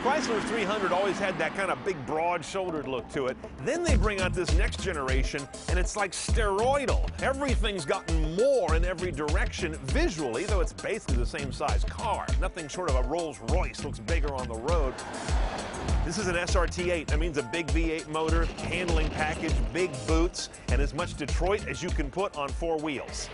Chrysler 300 always had that kind of big, broad-shouldered look to it. Then they bring out this next generation, and it's like steroidal. Everything's gotten more in every direction visually, though it's basically the same size car. Nothing short of a Rolls Royce looks bigger on the road. This is an SRT8. That means a big V8 motor, handling package, big boots, and as much Detroit as you can put on four wheels.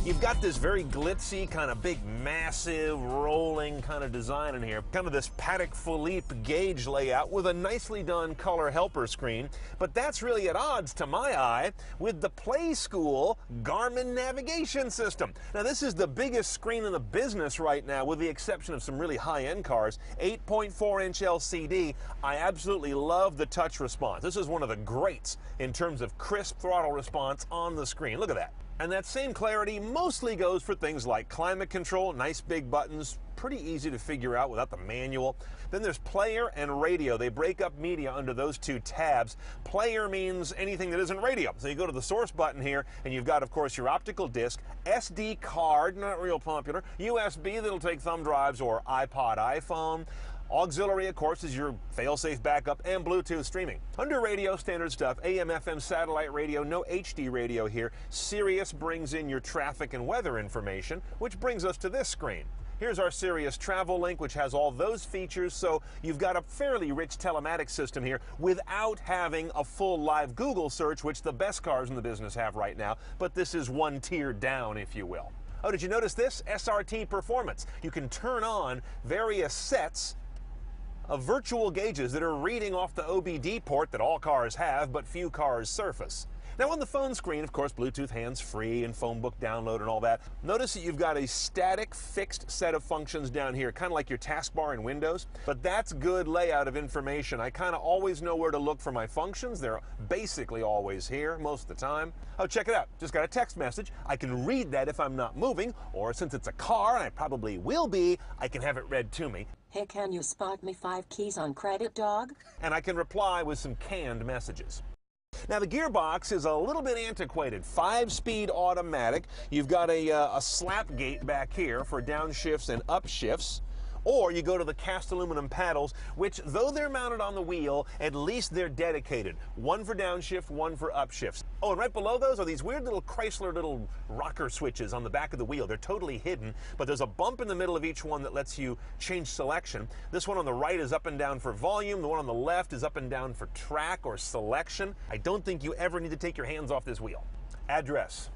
You've got this very glitzy, kind of big, massive, rolling kind of design in here. Kind of this Patek Philippe gauge layout with a nicely done color helper screen. But that's really at odds, to my eye, with the Play School Garmin navigation system. Now, this is the biggest screen in the business right now, with the exception of some really high-end cars. 8.4-inch LCD. I absolutely love the touch response. This is one of the greats in terms of crisp throttle response on the screen. Look at that. And that same clarity mostly goes for things like climate control, nice big buttons, pretty easy to figure out without the manual. Then there's player and radio. They break up media under those two tabs. Player means anything that isn't radio. So you go to the source button here, and you've got, of course, your optical disc, SD card, not real popular, USB that'll take thumb drives or iPod, iPhone. Auxiliary, of course, is your fail-safe backup, and Bluetooth streaming. Under radio, standard stuff, AM, FM, satellite radio, no HD radio here. Sirius brings in your traffic and weather information, which brings us to this screen. Here's our Sirius Travel Link, which has all those features, so you've got a fairly rich telematics system here without having a full live Google search, which the best cars in the business have right now, but this is one tier down, if you will. Oh, did you notice this? SRT Performance. You can turn on various sets of virtual gauges that are reading off the OBD port that all cars have, but few cars surface. Now on the phone screen, of course, Bluetooth hands-free and phone book download and all that. Notice that you've got a static, fixed set of functions down here, kind of like your taskbar in Windows, but that's good layout of information. I kind of always know where to look for my functions. They're basically always here most of the time. Oh, check it out. Just got a text message. I can read that if I'm not moving, or since it's a car, and I probably will be, I can have it read to me. Hey, can you spot me 5 keys on credit, dog? And I can reply with some canned messages. Now the gearbox is a little bit antiquated. 5-speed automatic. You've got a slap gate back here for downshifts and upshifts. Or you go to the cast aluminum paddles, which, though they're mounted on the wheel, at least they're dedicated. One for downshift, one for upshifts. Oh, and right below those are these weird little Chrysler little rocker switches on the back of the wheel. They're totally hidden, but there's a bump in the middle of each one that lets you change selection. This one on the right is up and down for volume. The one on the left is up and down for track or selection. I don't think you ever need to take your hands off this wheel. Address.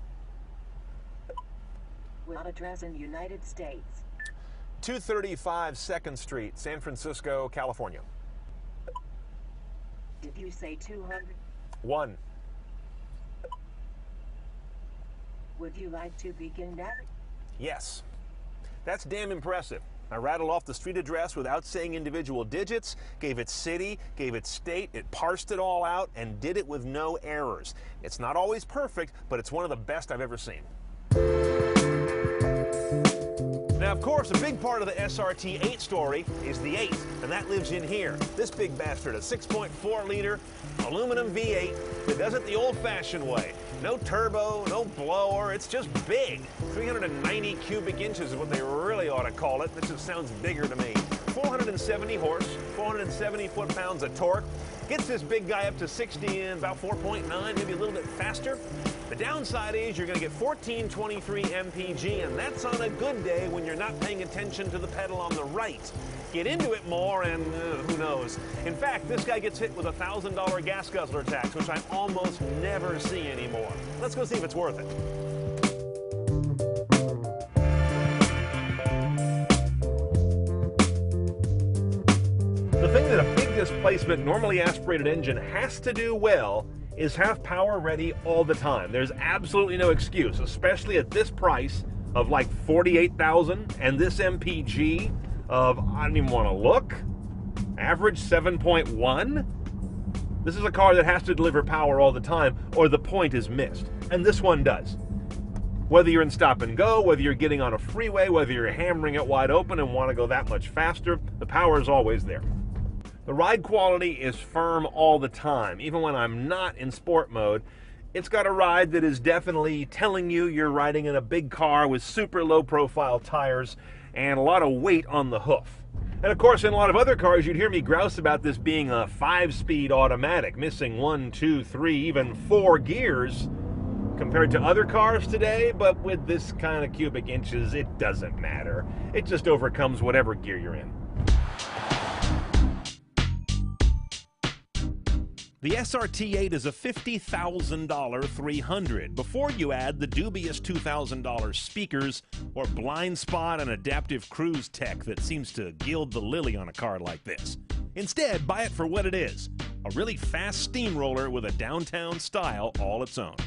What address in United States? 235 2nd Street, San Francisco, California. Did you say 200? 1. Would you like to begin that? Yes. That's damn impressive. I rattled off the street address without saying individual digits, gave it city, gave it state, it parsed it all out, and did it with no errors. It's not always perfect, but it's one of the best I've ever seen. Now, of course, a big part of the SRT8 story is the 8, and that lives in here. This big bastard, a 6.4-liter aluminum V8 that does it the old-fashioned way. No turbo, no blower, it's just big. 390 cubic inches is what they really ought to call it. This just sounds bigger to me. 470 horse, 470 foot-pounds of torque. Gets this big guy up to 60 in about 4.9, maybe a little bit faster. The downside is you're going to get 1423 mpg, and that's on a good day when you're not paying attention to the pedal on the right. Get into it more and who knows. In fact, this guy gets hit with a $1,000 gas guzzler tax, which I almost never see anymore. Let's go see if it's worth it. The thing that a big displacement, normally aspirated engine has to do well is have power ready all the time. There's absolutely no excuse, especially at this price of like $48,000 and this MPG of, I don't even want to look, average 7.1. This is a car that has to deliver power all the time or the point is missed. And this one does. Whether you're in stop and go, whether you're getting on a freeway, whether you're hammering it wide open and want to go that much faster, the power is always there. The ride quality is firm all the time, even when I'm not in sport mode. It's got a ride that is definitely telling you you're riding in a big car with super low profile tires. and a lot of weight on the hoof. And of course, in a lot of other cars, you'd hear me grouse about this being a 5-speed automatic, missing 1, 2, 3, even 4 gears compared to other cars today. But with this kind of cubic inches, it doesn't matter. It just overcomes whatever gear you're in. The SRT8 is a $50,000 300 before you add the dubious $2,000 speakers or blind spot and adaptive cruise tech that seems to gild the lily on a car like this. Instead, buy it for what it is, a really fast steamroller with a downtown style all its own.